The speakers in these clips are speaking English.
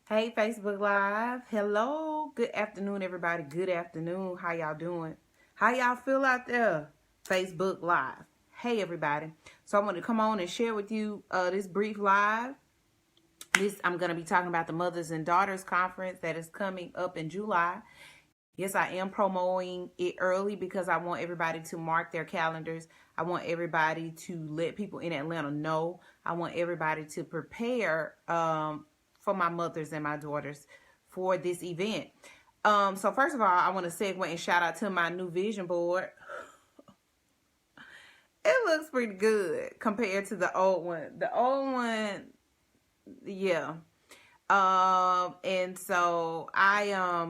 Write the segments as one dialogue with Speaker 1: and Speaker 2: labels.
Speaker 1: Hey, Facebook Live. Hello. Good afternoon, everybody. Good afternoon. How y'all doing? How y'all feel out there? Facebook Live. Hey, everybody. So I want to come on and share with you this brief live. I'm going to be talking about the Mothers and Daughters Conference that is coming up in July. Yes, I am promoting it early because I want everybody to mark their calendars. I want everybody to let people in Atlanta know. I want everybody to prepare for my mothers and my daughters for this event. So first of all, I want to segue and shout out to my new vision board. It looks pretty good compared to the old one. The old one, yeah. And so I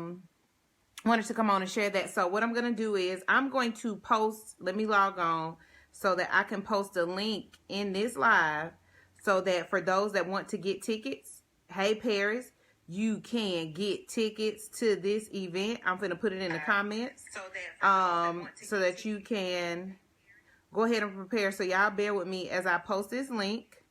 Speaker 1: wanted to come on and share that. So what I'm going to do is I'm going to post, let me log on so that I can post a link in this live so that for those that want to get tickets, hey Paris, you can get tickets to this event. I'm going to put it in the comments so that you can go ahead and prepare. So y'all bear with me as I post this link.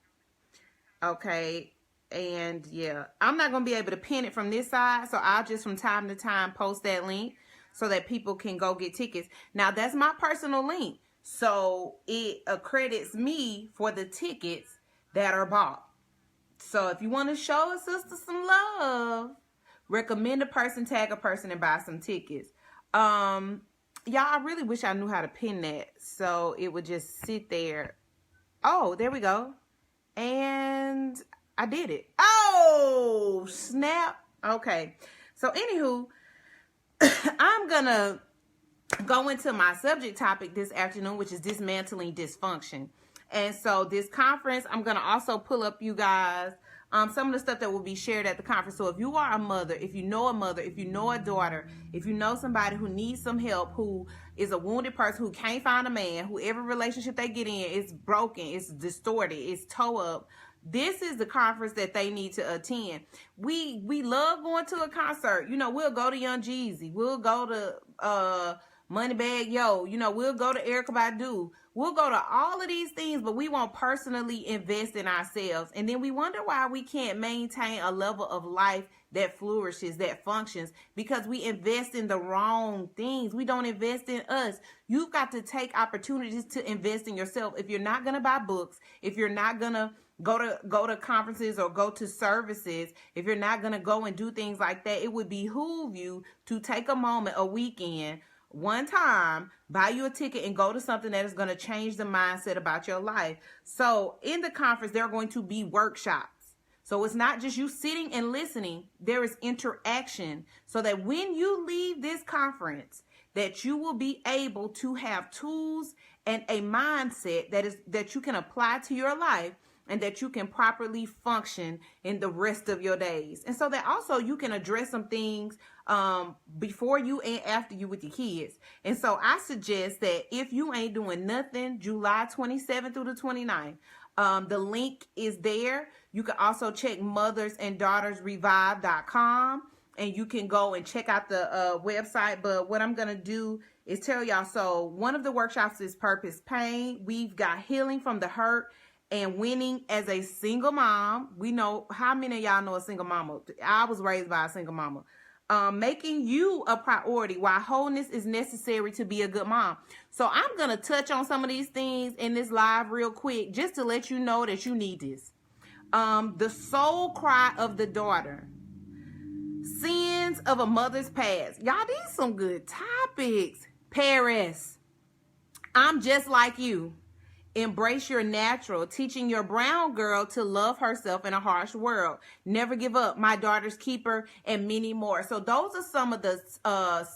Speaker 1: Okay. And yeah, I'm not going to be able to pin it from this side. So I'll just from time to time post that link so that people can go get tickets. Now that's my personal link. So it accredits me for the tickets that are bought. So if you want to show a sister some love, recommend a person, tag a person, and buy some tickets. Y'all, I really wish I knew how to pin that so it would just sit there. Oh, there we go. And I did it. Oh, snap. Okay. So anywho, I'm going to go into my subject topic this afternoon, which is dismantling dysfunction. And so this conference, I'm going to also pull up you guys some of the stuff that will be shared at the conference. So if you are a mother, if you know a daughter, if you know somebody who needs some help, who is a wounded person, who can't find a man, who every relationship they get in is broken, it's distorted, it's toe up, this is the conference that they need to attend. We love going to a concert. You know, we'll go to Young Jeezy. We'll go to Moneybag Yo. You know, we'll go to Erykah Badu. We'll go to all of these things, but we won't personally invest in ourselves. And then we wonder why we can't maintain a level of life that flourishes, that functions, because we invest in the wrong things. We don't invest in us. You've got to take opportunities to invest in yourself. If you're not going to buy books, if you're not going to go to conferences or go to services, if you're not going to go and do things like that, it would behoove you to take a moment, a weekend, one time, buy you a ticket and go to something that is going to change the mindset about your life. So in the conference, there are going to be workshops. So it's not just you sitting and listening. There is interaction so that when you leave this conference, that you will be able to have tools and a mindset that you can apply to your life, and that you can properly function in the rest of your days. And so that also you can address some things before you and after you with your kids. And so I suggest that if you ain't doing nothing, July 27th through the 29th, the link is there. You can also check mothersanddaughtersrevive.com and you can go and check out the website. But what I'm going to do is tell y'all, so one of the workshops is Purpose Pain. We've got Healing from the Hurt and Winning as a Single Mom. We know, how many of y'all know a single mama? I was raised by a single mama. Making you a priority, why wholeness is necessary to be a good mom. So I'm going to touch on some of these things in this live real quick, just to let you know that you need this. The soul cry of the daughter. Sins of a mother's past. Y'all, these some good topics. Paris, I'm just like you. Embrace your natural, teaching your brown girl to love herself in a harsh world. Never give up, my daughter's keeper, and many more. So those are some of the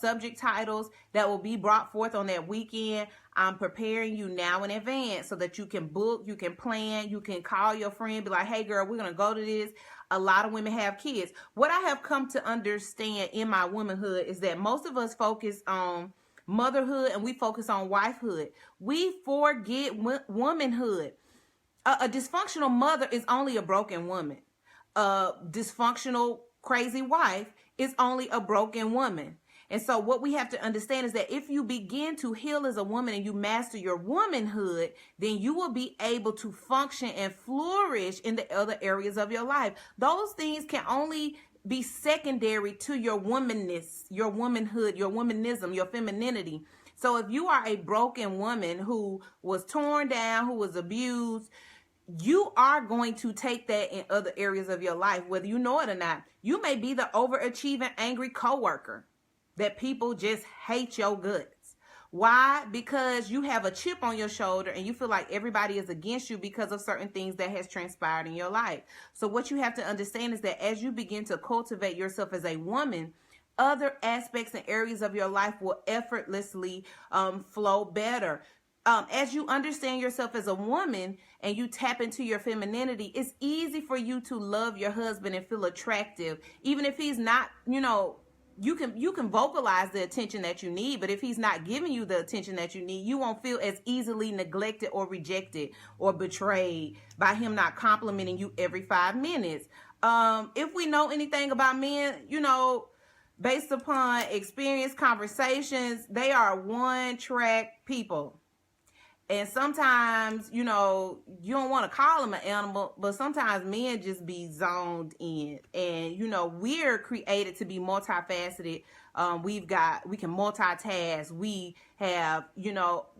Speaker 1: subject titles that will be brought forth on that weekend. I'm preparing you now in advance so that you can book, you can plan, you can call your friend, be like, hey girl, we're going to go to this. A lot of women have kids. What I have come to understand in my womanhood is that most of us focus on motherhood and we focus on wifehood. We forget womanhood. A dysfunctional mother is only a broken woman. A dysfunctional crazy wife is only a broken woman. And so what we have to understand is that if you begin to heal as a woman and you master your womanhood, then you will be able to function and flourish in the other areas of your life. Those things can only be secondary to your womanness, your womanhood, your womanism, your femininity. So if you are a broken woman who was torn down, who was abused, you are going to take that in other areas of your life, whether you know it or not. You may be the overachieving, angry coworker that people just hate your guts. Why? Because you have a chip on your shoulder and you feel like everybody is against you because of certain things that has transpired in your life. So what you have to understand is that as you begin to cultivate yourself as a woman, other aspects and areas of your life will effortlessly flow better. As you understand yourself as a woman and you tap into your femininity, it's easy for you to love your husband and feel attractive, even if he's not, you can vocalize the attention that you need, but if he's not giving you the attention that you need, you won't feel as easily neglected or rejected or betrayed by him not complimenting you every 5 minutes. If we know anything about men, based upon experience, conversations, they are one-track people. And sometimes, you don't want to call them an animal, but sometimes men just be zoned in. And, we're created to be multifaceted. We can multitask. We have,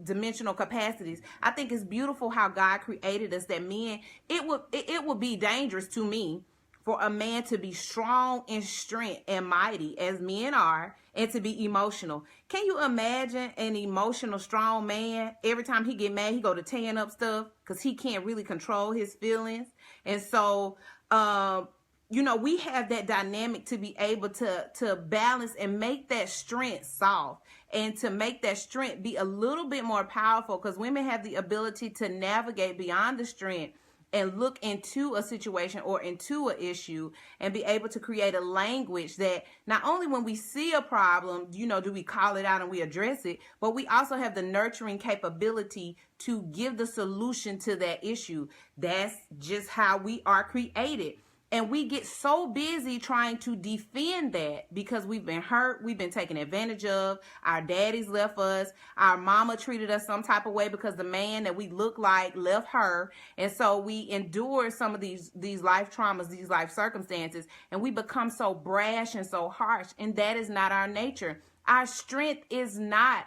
Speaker 1: dimensional capacities. I think it's beautiful how God created us, that men, it would be dangerous to me for a man to be strong in strength and mighty as men are, and to be emotional. Can you imagine an emotional, strong man? Every time he get mad, he go to tearing up stuff because he can't really control his feelings. And so, we have that dynamic to be able to balance and make that strength soft, and to make that strength be a little bit more powerful, because women have the ability to navigate beyond the strength and look into a situation or into an issue and be able to create a language that not only when we see a problem, do we call it out and we address it, but we also have the nurturing capability to give the solution to that issue. That's just how we are created. And we get so busy trying to defend that because we've been hurt, we've been taken advantage of, our daddies left us, our mama treated us some type of way because the man that we look like left her. And so we endure some of these life traumas, these life circumstances, and we become so brash and so harsh. And that is not our nature. Our strength is not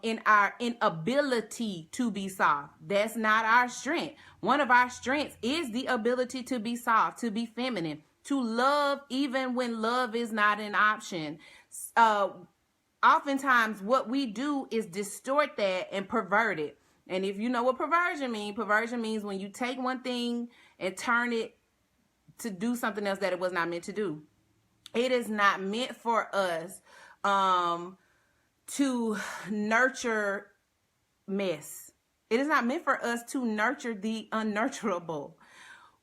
Speaker 1: in our inability to be soft. That's not our strength. One of our strengths is the ability to be soft, to be feminine, to love even when love is not an option. Oftentimes what we do is distort that and pervert it. And if you know what perversion means when you take one thing and turn it to do something else that it was not meant to do. It is not meant for us to nurture mess. It is not meant for us to nurture the unnurturable.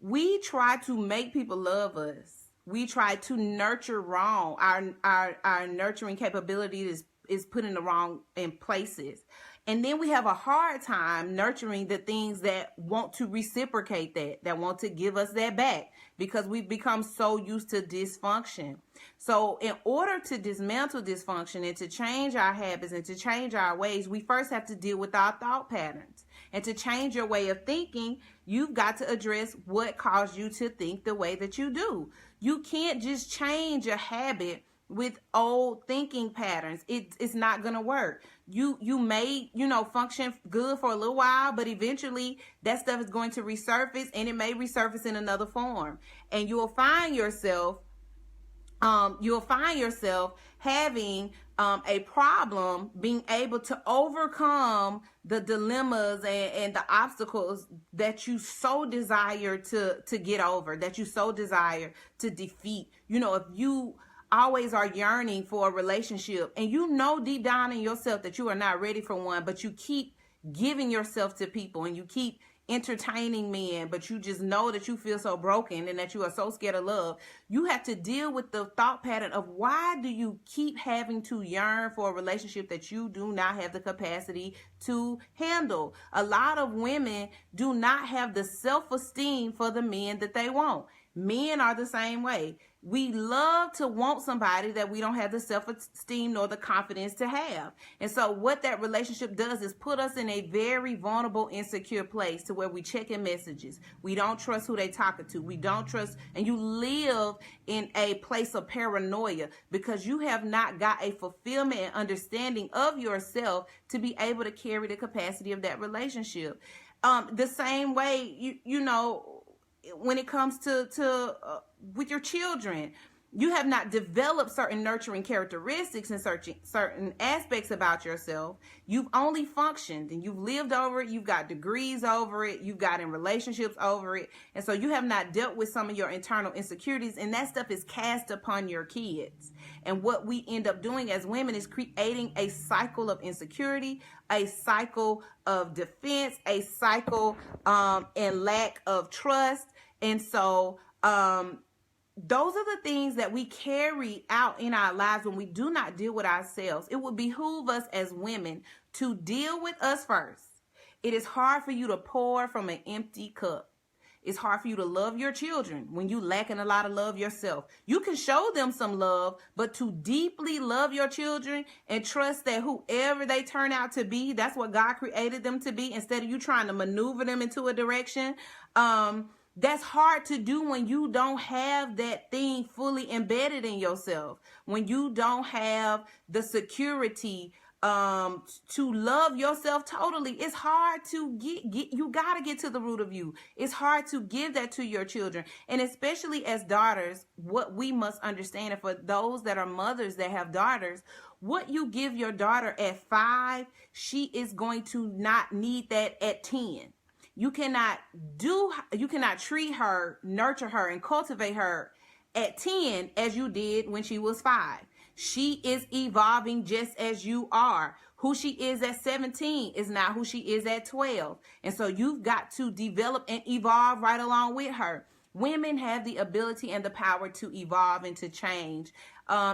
Speaker 1: We try to make people love us. We try to nurture wrong. Our nurturing capability is put in the wrong in places. And then we have a hard time nurturing the things that want to reciprocate that want to give us that back, because we've become so used to dysfunction. So in order to dismantle dysfunction and to change our habits and to change our ways, we first have to deal with our thought patterns. And to change your way of thinking, you've got to address what caused you to think the way that you do. You can't just change a habit with old thinking patterns. It's not going to work. You may, function good for a little while, but eventually that stuff is going to resurface, and it may resurface in another form. And you'll find yourself having a problem being able to overcome the dilemmas and the obstacles that you so desire to get over, that you so desire to defeat. If you always are yearning for a relationship and deep down in yourself that you are not ready for one, but you keep giving yourself to people and you keep entertaining men, but you just know that you feel so broken and that you are so scared of love, you have to deal with the thought pattern of why do you keep having to yearn for a relationship that you do not have the capacity to handle. A lot of women do not have the self-esteem for the men that they want. Men are the same way. We love to want somebody that we don't have the self-esteem nor the confidence to have. And so what that relationship does is put us in a very vulnerable, insecure place to where we checking messages. We don't trust who they talking to. We don't trust, and you live in a place of paranoia because you have not got a fulfillment and understanding of yourself to be able to carry the capacity of that relationship. The same way, you know, when it comes to with your children, you have not developed certain nurturing characteristics and certain aspects about yourself. You've only functioned and you've lived over it. You've got degrees over it. You've got in relationships over it. And so you have not dealt with some of your internal insecurities, and that stuff is cast upon your kids. And what we end up doing as women is creating a cycle of insecurity, a cycle of defense, a cycle and lack of trust. And so those are the things that we carry out in our lives when we do not deal with ourselves. It would behoove us as women to deal with us first. It is hard for you to pour from an empty cup. It's hard for you to love your children when you lacking a lot of love yourself. You can show them some love, but to deeply love your children and trust that whoever they turn out to be, that's what God created them to be, instead of you trying to maneuver them into a direction. That's hard to do when you don't have that thing fully embedded in yourself, when you don't have the security to love yourself totally. It's hard to get you got to get to the root of you. It's hard to give that to your children. And especially as daughters, what we must understand, and for those that are mothers that have daughters, what you give your daughter at 5, she is going to not need that at 10. You cannot treat her, nurture her, and cultivate her at 10 as you did when she was 5. She is evolving just as you are. Who she is at 17 is not who she is at 12. And so you've got to develop and evolve right along with her. Women have the ability and the power to evolve and to change.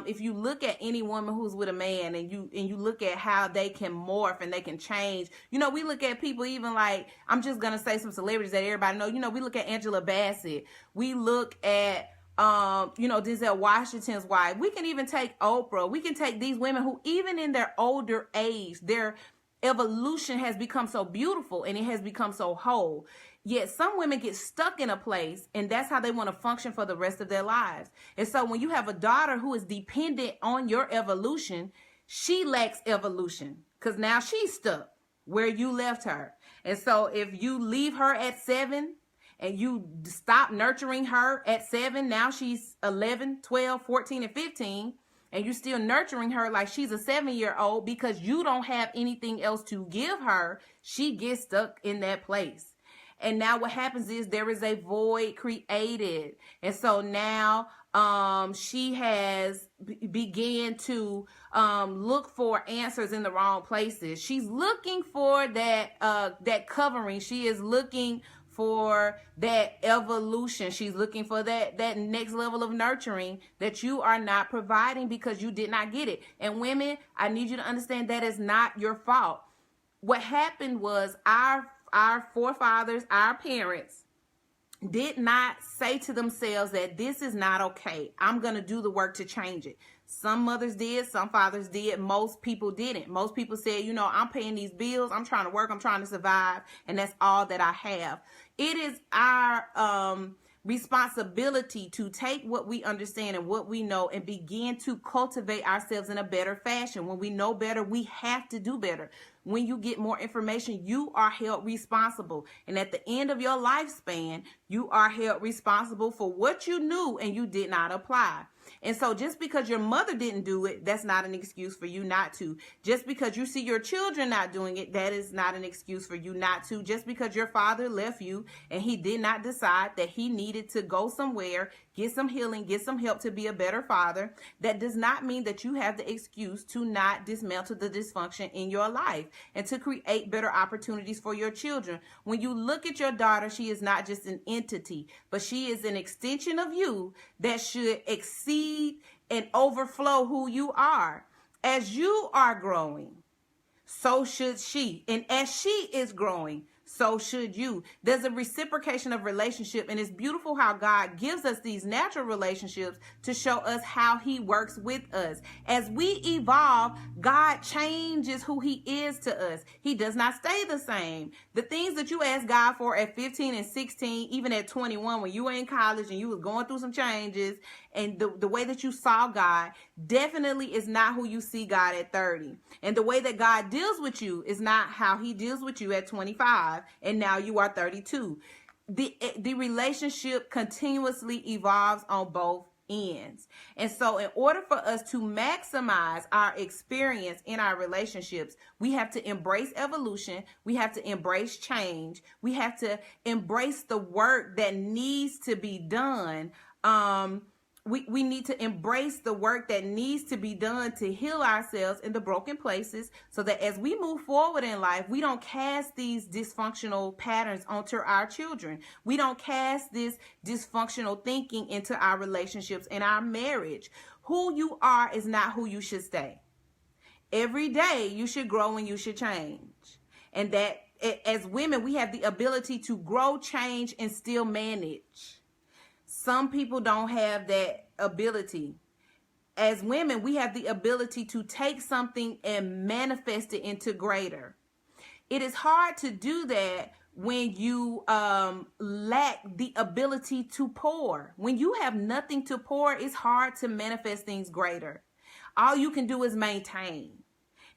Speaker 1: If you look at any woman who's with a man and you look at how they can morph and they can change, you know, we look at people even like, I'm just going to say some celebrities that everybody know, you know, we look at Angela Bassett. We look at, Denzel Washington's wife. We can even take Oprah. We can take these women who even in their older age, their evolution has become so beautiful and it has become so whole. Yet some women get stuck in a place and that's how they want to function for the rest of their lives. And so when you have a daughter who is dependent on your evolution, she lacks evolution because now she's stuck where you left her. And so if you leave her at 7 and you stop nurturing her at 7, now she's 11, 12, 14, and 15, and you're still nurturing her like she's a 7-year-old because you don't have anything else to give her, she gets stuck in that place. And now what happens is there is a void created. And so now she has began to look for answers in the wrong places. She's looking for that covering. She is looking for that evolution. She's looking for that next level of nurturing that you are not providing because you did not get it. And women, I need you to understand that is not your fault. What happened was our forefathers, our parents, did not say to themselves that this is not okay. I'm going to do the work to change it. Some mothers did, some fathers did, most people didn't. Most people said, you know, I'm paying these bills, I'm trying to work, I'm trying to survive, and that's all that I have. It is our responsibility to take what we understand and what we know and begin to cultivate ourselves in a better fashion. When we know better, we have to do better. When you get more information, you are held responsible. And at the end of your lifespan, you are held responsible for what you knew and you did not apply. And so just because your mother didn't do it, that's not an excuse for you not to. Just because you see your children not doing it, that is not an excuse for you not to. Just because your father left you and he did not decide that he needed to go somewhere, get some healing, get some help to be a better father, that does not mean that you have the excuse to not dismantle the dysfunction in your life and to create better opportunities for your children. When you look at your daughter, she is not just an entity, but she is an extension of you that should exceed and overflow who you are. As you are growing, so should she. And as she is growing, so should you. There's a reciprocation of relationship, and it's beautiful how God gives us these natural relationships to show us how he works with us. As we evolve, God changes who he is to us. He does not stay the same. The things that you asked God for at 15 and 16, even at 21, when you were in college and you was going through some changes, and the way that you saw God definitely is not who you see God at 30. And the way that God deals with you is not how he deals with you at 25 and now you are 32. The relationship continuously evolves on both ends. And so in order for us to maximize our experience in our relationships, we have to embrace evolution. We have to embrace change. We have to embrace the work that needs to be done. We need to embrace the work that needs to be done to heal ourselves in the broken places, so that as we move forward in life, we don't cast these dysfunctional patterns onto our children. We don't cast this dysfunctional thinking into our relationships and our marriage. Who you are is not who you should stay. Every day you should grow and you should change. And that as women, we have the ability to grow, change, and still manage. Some people don't have that ability. As women, we have the ability to take something and manifest it into greater. It is hard to do that when you lack the ability to pour. When you have nothing to pour, it's hard to manifest things greater. All you can do is maintain.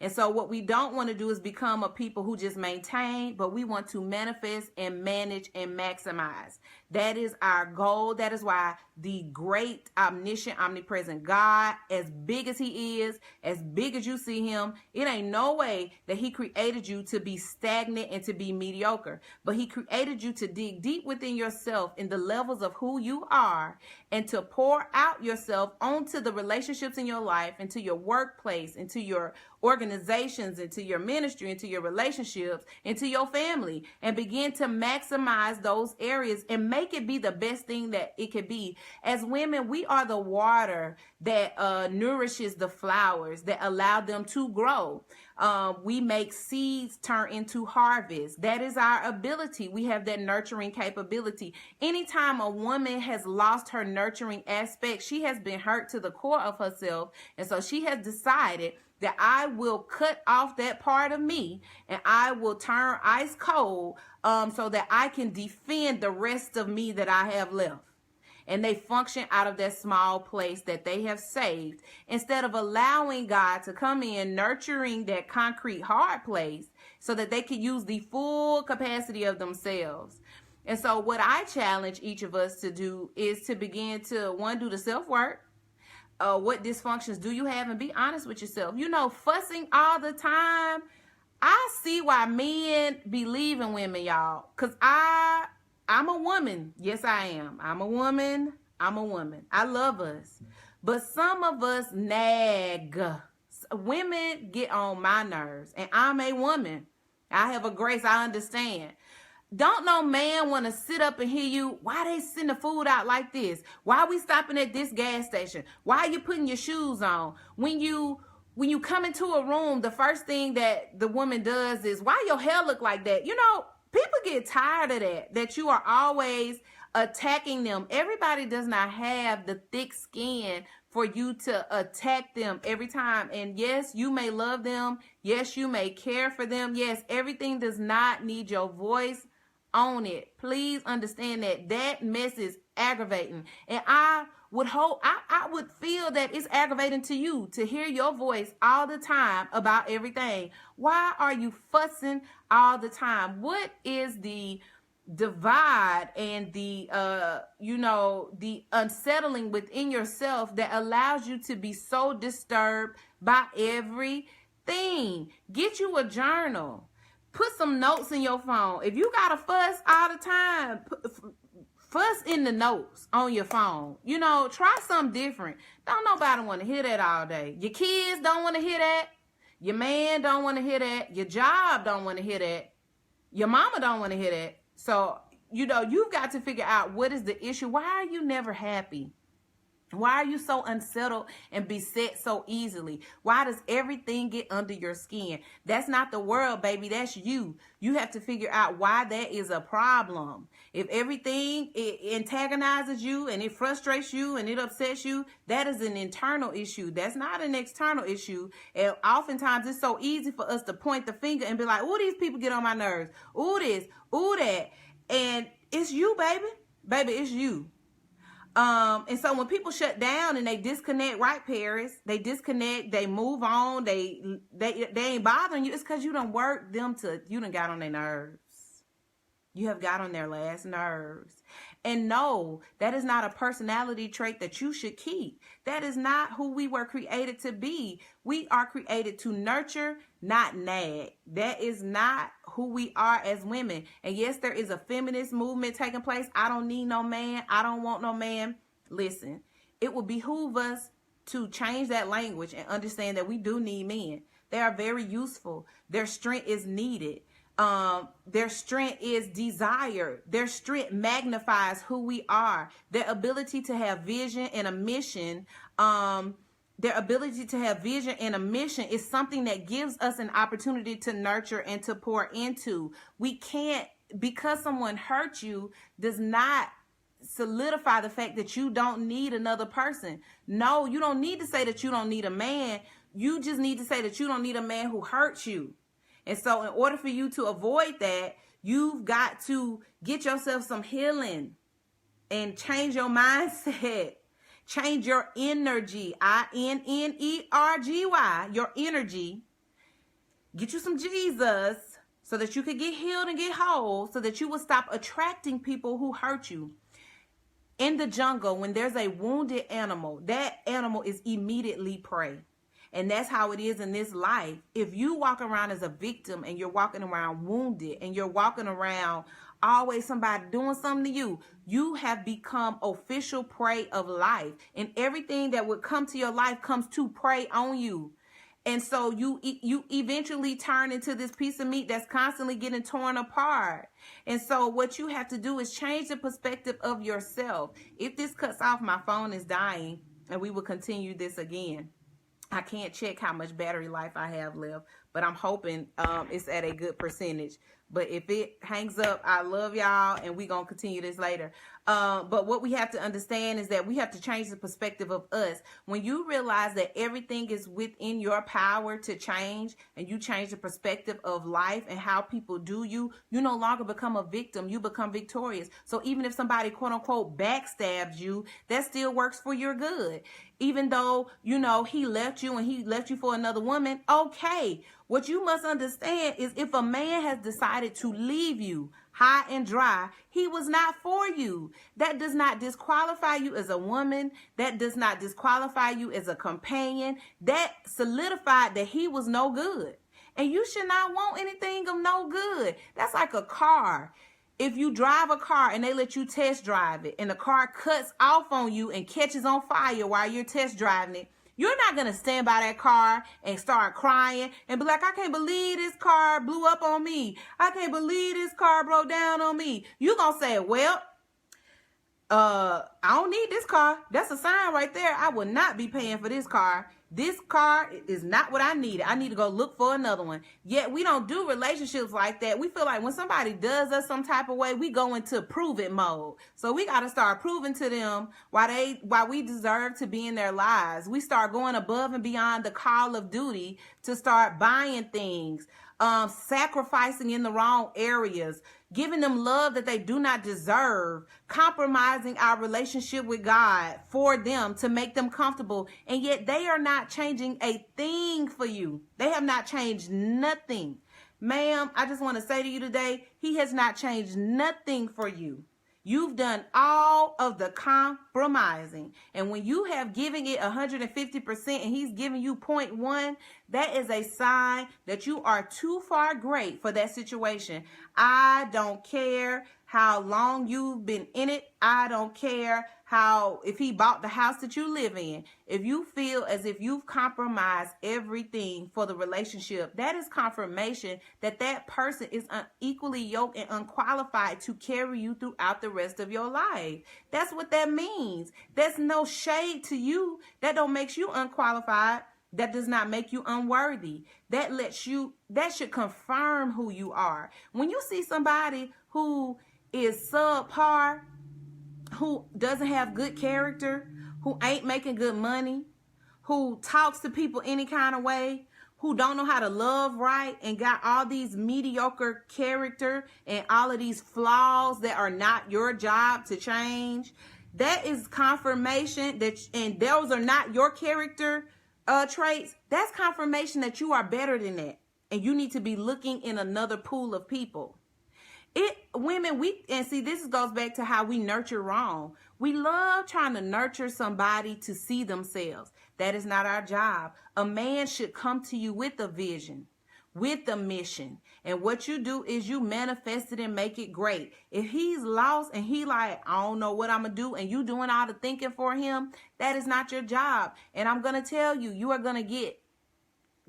Speaker 1: And so what we don't want to do is become a people who just maintain, but we want to manifest and manage and maximize. That is our goal. That is why the great, omniscient, omnipresent God, as big as he is, as big as you see him, it ain't no way that he created you to be stagnant and to be mediocre. But he created you to dig deep within yourself in the levels of who you are, and to pour out yourself onto the relationships in your life, into your workplace, into your organizations, into your ministry, into your relationships, into your family, and begin to maximize those areas and make it be the best thing that it could be. As women, we are the water that nourishes the flowers, that allow them to grow. We make seeds turn into harvest. That is our ability. We have that nurturing capability. Anytime a woman has lost her nurturing aspect, she has been hurt to the core of herself. And so she has decided that I will cut off that part of me and I will turn ice cold so that I can defend the rest of me that I have left. And they function out of that small place that they have saved, instead of allowing God to come in, nurturing that concrete hard place so that they can use the full capacity of themselves. And so what I challenge each of us to do is to begin to, one, do the self-work. What dysfunctions do you have, and be honest with yourself. You know, fussing all the time, I see why men be leaving women, y'all. Because I'm a woman. Yes, I am. I'm a woman. I love us. But some of us nag. Women get on my nerves. And I'm a woman. I have a grace. I understand. Don't no man want to sit up and hear you. Why they send the food out like this? Why we stopping at this gas station? Why are you putting your shoes on? When you come into a room, the first thing that the woman does is, why your hair look like that? You know, people get tired of that you are always attacking them. Everybody does not have the thick skin for you to attack them every time. And yes, you may love them. Yes, you may care for them. Yes, everything does not need your voice on it. Please understand that mess is aggravating. And I would hope, I would feel that it's aggravating to you to hear your voice all the time about everything. Why are you fussing all the time? What is the divide and the the unsettling within yourself that allows you to be so disturbed by everything? Get you a journal. Put some notes in your phone. If you got to fuss all the time, fuss in the notes on your phone. You know, try something different. Don't nobody want to hear that all day. Your kids don't want to hear that. Your man don't want to hear that. Your job don't want to hear that. Your mama don't want to hear that. So, you know, you've got to figure out what is the issue. Why are you never happy? Why are you so unsettled and beset so easily? Why does everything get under your skin? That's not the world, baby. That's you. You have to figure out why that is a problem. If everything it antagonizes you and it frustrates you and it upsets you, that is an internal issue. That's not an external issue. And oftentimes it's so easy for us to point the finger and be like, "Oh, these people get on my nerves. Oh, this, oh, that." And it's you, baby. Baby, it's you. And so when people shut down and they disconnect, right, Paris? They disconnect, they move on, they ain't bothering you. It's because you done worked them you done got on their nerves. You have got on their last nerves. And no, that is not a personality trait that you should keep. That is not who we were created to be. We are created to nurture, not nag. That is not who we are as women. And yes, there is a feminist movement taking place. I don't need no man. I don't want no man. Listen, it would behoove us to change that language and understand that we do need men. They are very useful. Their strength is needed. Their strength is desired. Their strength magnifies who we are. Their ability to have vision and a mission, is something that gives us an opportunity to nurture and to pour into. We can't, because someone hurt you, does not solidify the fact that you don't need another person. No, you don't need to say that you don't need a man. You just need to say that you don't need a man who hurts you. And so in order for you to avoid that, you've got to get yourself some healing and change your mindset. Change your energy. INNERGY, your energy. Get you some Jesus so that you could get healed and get whole, so that you will stop attracting people who hurt you. In the jungle, when there's a wounded animal, that animal is immediately prey. And that's how it is in this life. If you walk around as a victim and you're walking around wounded and you're walking around always somebody doing something to you, you have become official prey of life. And everything that would come to your life comes to prey on you. And so you eventually turn into this piece of meat that's constantly getting torn apart. And so what you have to do is change the perspective of yourself. If this cuts off, my phone is dying, and we will continue this again. I can't check how much battery life I have left, but I'm hoping it's at a good percentage. But if it hangs up, I love y'all, and we're going to continue this later. But what we have to understand is that we have to change the perspective of us. When you realize that everything is within your power to change, and you change the perspective of life and how people do you, you no longer become a victim. You become victorious. So even if somebody, quote unquote, backstabs you, that still works for your good. Even though, you know, he left you and he left you for another woman, okay. What you must understand is if a man has decided to leave you high and dry, he was not for you. That does not disqualify you as a woman. That does not disqualify you as a companion. That solidified that he was no good. And you should not want anything of no good. That's like a car. If you drive a car and they let you test drive it and the car cuts off on you and catches on fire while you're test driving it, you're not going to stand by that car and start crying and be like, I can't believe this car blew up on me. I can't believe this car broke down on me. You're going to say, well, I don't need this car. That's a sign right there. I will not be paying for this car. This car is not what I needed. I need to go look for another one. Yet we don't do relationships like that. We feel like when somebody does us some type of way, we go into prove it mode. So we got to start proving to them why we deserve to be in their lives. We start going above and beyond the call of duty to start buying things, sacrificing in the wrong areas, giving them love that they do not deserve, compromising our relationship with God for them to make them comfortable. And yet they are not changing a thing for you. They have not changed nothing. Ma'am, I just want to say to you today, he has not changed nothing for you. You've done all of the compromising. And when you have given it 150% and he's giving you 0.1, that is a sign that you are too far great for that situation. I don't care how long you've been in it. I don't care if he bought the house that you live in. If you feel as if you've compromised everything for the relationship, that is confirmation that that person is unequally yoked and unqualified to carry you throughout the rest of your life. That's what that means. There's no shade to you. That don't make you unqualified. That does not make you unworthy. That should confirm who you are. When you see somebody who is subpar, who doesn't have good character, who ain't making good money, who talks to people any kind of way, who don't know how to love right and got all these mediocre character and all of these flaws that are not your job to change, that is confirmation and those are not your character traits. That's confirmation that you are better than that. And you need to be looking in another pool of people. This goes back to how we nurture wrong. We love trying to nurture somebody to see themselves. That is not our job. A man should come to you with a vision, with a mission. And what you do is you manifest it and make it great. If he's lost and he like, I don't know what I'm going to do, and you doing all the thinking for him, that is not your job. And I'm going to tell you, you are going to get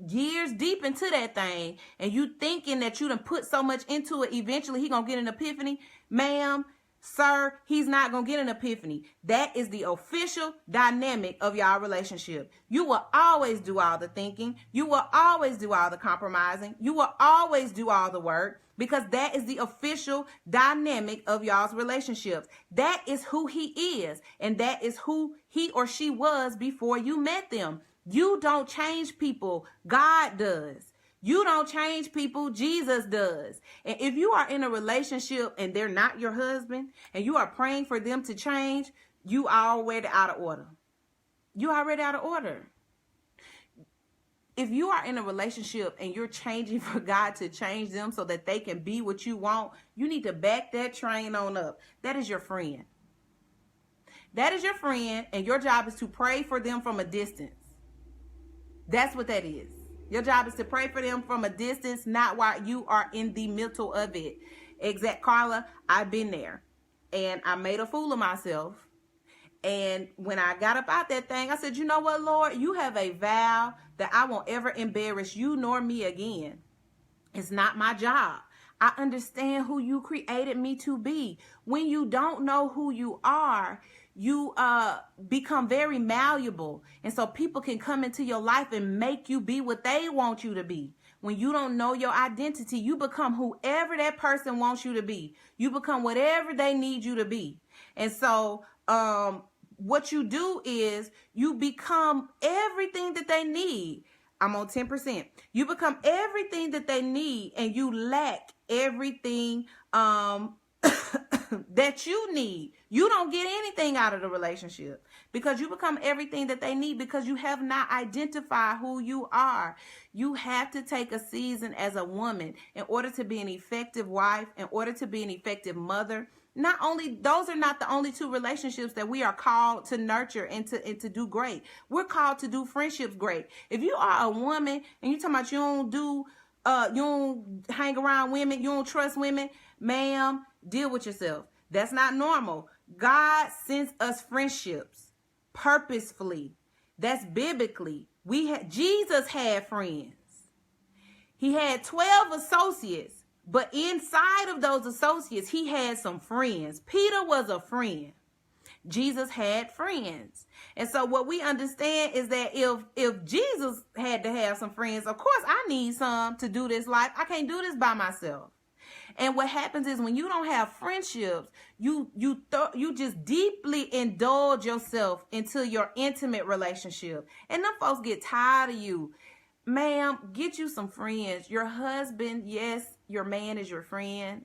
Speaker 1: years deep into that thing, and you thinking that you done put so much into it, eventually he gonna get an epiphany. Ma'am, sir, he's not gonna get an epiphany. That is the official dynamic of y'all relationship. You will always do all the thinking. You will always do all the compromising. You will always do all the work, because that is the official dynamic of y'all's relationships. That is who he is, and that is who he or she was before you met them. You don't change people. God does. You don't change people. Jesus does. And if you are in a relationship and they're not your husband and you are praying for them to change, you are already out of order. You're already out of order. If you are in a relationship and you're changing for God to change them so that they can be what you want, you need to back that train on up. That is your friend. That is your friend, and your job is to pray for them from a distance. That's what that is. Your job is to pray for them from a distance, not while you are in the middle of it. Exact, Carla, I've been there. And I made a fool of myself. And when I got up out that thing, I said, you know what, Lord? You have a vow that I won't ever embarrass you nor me again. It's not my job. I understand who you created me to be. When you don't know who you are, you become very malleable. And so people can come into your life and make you be what they want you to be. When you don't know your identity, you become whoever that person wants you to be. You become whatever they need you to be. And so what you do is you become everything that they need. I'm on 10%. You become everything that they need, and you lack everything that you need. You don't get anything out of the relationship because you become everything that they need, because you have not identified who you are. You have to take a season as a woman in order to be an effective wife, in order to be an effective mother. Those are not the only two relationships that we are called to nurture and to do great. We're called to do friendships great. If you are a woman and you're talking about you don't hang around women, you don't trust women, ma'am, deal with yourself. That's not normal. God sends us friendships purposefully. That's biblically. Jesus had friends. He had 12 associates. But inside of those associates, he had some friends. Peter was a friend. Jesus had friends. And so what we understand is that if Jesus had to have some friends, of course I need some to do this life. I can't do this by myself. And what happens is when you don't have friendships, you just deeply indulge yourself into your intimate relationship. And them folks get tired of you. Ma'am, get you some friends. Your husband, yes, your man is your friend,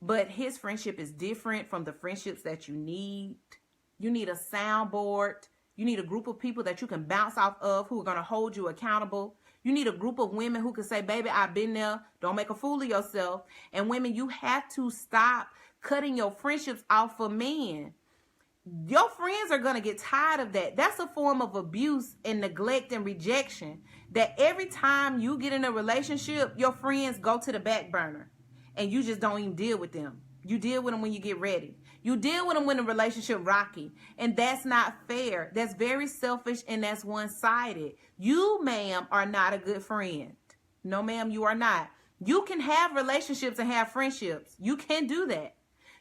Speaker 1: but his friendship is different from the friendships that you need. You need a soundboard. You need a group of people that you can bounce off of who are going to hold you accountable. You need a group of women who can say, baby, I've been there. Don't make a fool of yourself. And women, you have to stop cutting your friendships off for men. Your friends are going to get tired of that. That's a form of abuse and neglect and rejection, that every time you get in a relationship, your friends go to the back burner. and you just don't even deal with them. You deal with them when you get ready. You deal with them when the relationship rocky. And that's not fair. That's very selfish, and that's one-sided. You, ma'am, are not a good friend. No, ma'am, you are not. You can have relationships and have friendships. You can do that.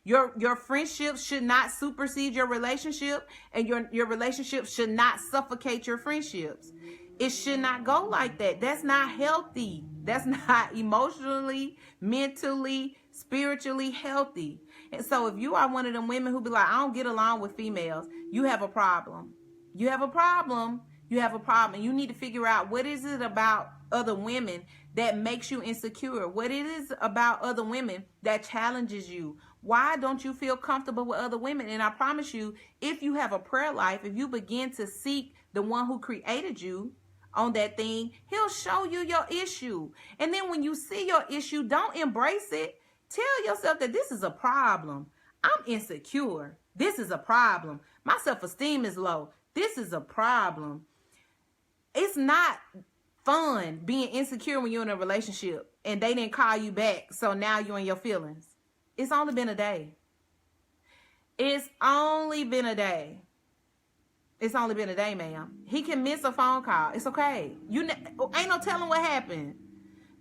Speaker 1: Your friendships should not supersede your relationship, and your relationship should not suffocate your friendships. It should not go like that. That's not healthy. That's not emotionally, mentally, spiritually healthy. And so if you are one of them women who be like, I don't get along with females, you have a problem. You have a problem. You have a problem. You need to figure out, what is it about other women that makes you insecure? What it is about other women that challenges you? Why don't you feel comfortable with other women? And I promise you, if you have a prayer life, if you begin to seek the one who created you on that thing, he'll show you your issue. And then when you see your issue, don't embrace it. Tell yourself that this is a problem. I'm insecure. This is a problem. My self-esteem is low. This is a problem. It's not fun being insecure when you're in a relationship and they didn't call you back. So now you're in your feelings. It's only been a day. It's only been a day. It's only been a day, ma'am. He can miss a phone call. It's okay. Ain't no telling what happened.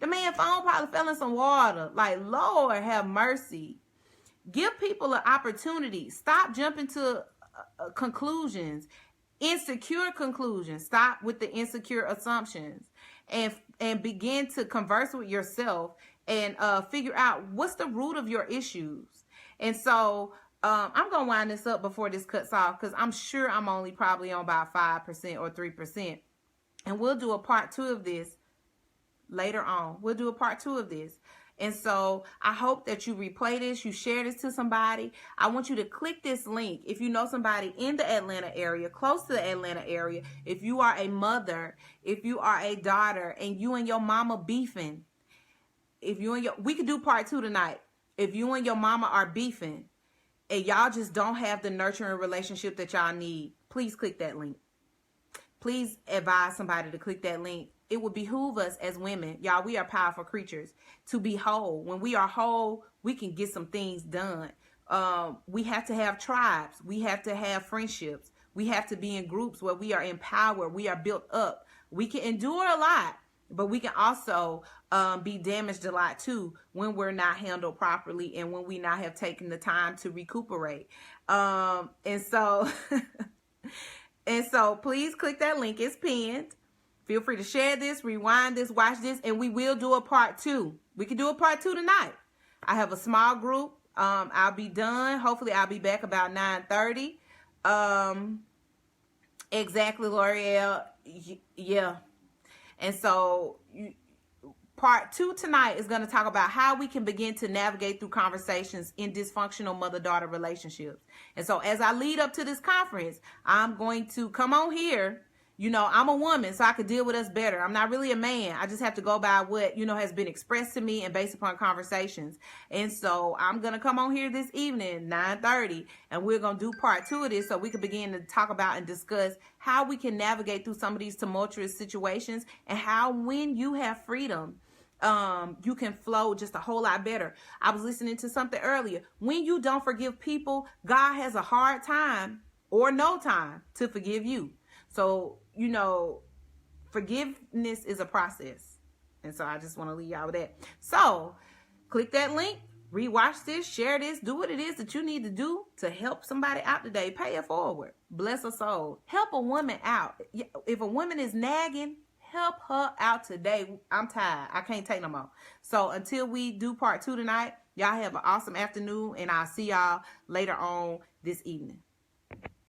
Speaker 1: The man phone probably fell in some water. Like, Lord have mercy. Give people an opportunity. Stop jumping to conclusions. Insecure conclusions. Stop with the insecure assumptions. And begin to converse with yourself and figure out what's the root of your issues. And so I'm going to wind this up before this cuts off, because I'm sure I'm only probably on about 5% or 3%. And we'll do a part 2 of this later on. We'll do a part 2 of this. And so I hope that you replay this, you share this to somebody. I want you to click this link if you know somebody in the Atlanta area, close to the Atlanta area. If you are a mother, if you are a daughter, and you and your mama beefing, we could do part 2 tonight. If you and your mama are beefing and y'all just don't have the nurturing relationship that y'all need, please click that link. Please advise somebody to click that link. It would behoove us as women, y'all, we are powerful creatures, to be whole. When we are whole, we can get some things done. We have to have tribes. We have to have friendships. We have to be in groups where we are empowered. We are built up. We can endure a lot, but we can also be damaged a lot too when we're not handled properly and when we not have taken the time to recuperate. And so please click that link. It's pinned. Feel free to share this, rewind this, watch this, and we will do a part 2. We can do a part 2 tonight. I have a small group. I'll be done. Hopefully I'll be back about 9:30. Exactly, L'Oreal. Yeah. And so part 2 tonight is going to talk about how we can begin to navigate through conversations in dysfunctional mother-daughter relationships. And so as I lead up to this conference, I'm going to come on here. You know, I'm a woman, so I could deal with us better. I'm not really a man. I just have to go by what, has been expressed to me and based upon conversations. And so I'm going to come on here this evening, 9:30, and we're going to do part 2 of this so we can begin to talk about and discuss how we can navigate through some of these tumultuous situations, and how, when you have freedom, you can flow just a whole lot better. I was listening to something earlier. When you don't forgive people, God has a hard time or no time to forgive you. So, forgiveness is a process. And so I just want to leave y'all with that. So click that link, rewatch this, share this, do what it is that you need to do to help somebody out today. Pay it forward. Bless a soul. Help a woman out. If a woman is nagging, help her out today. I'm tired. I can't take no more. So until we do part 2 tonight, y'all have an awesome afternoon, and I'll see y'all later on this evening.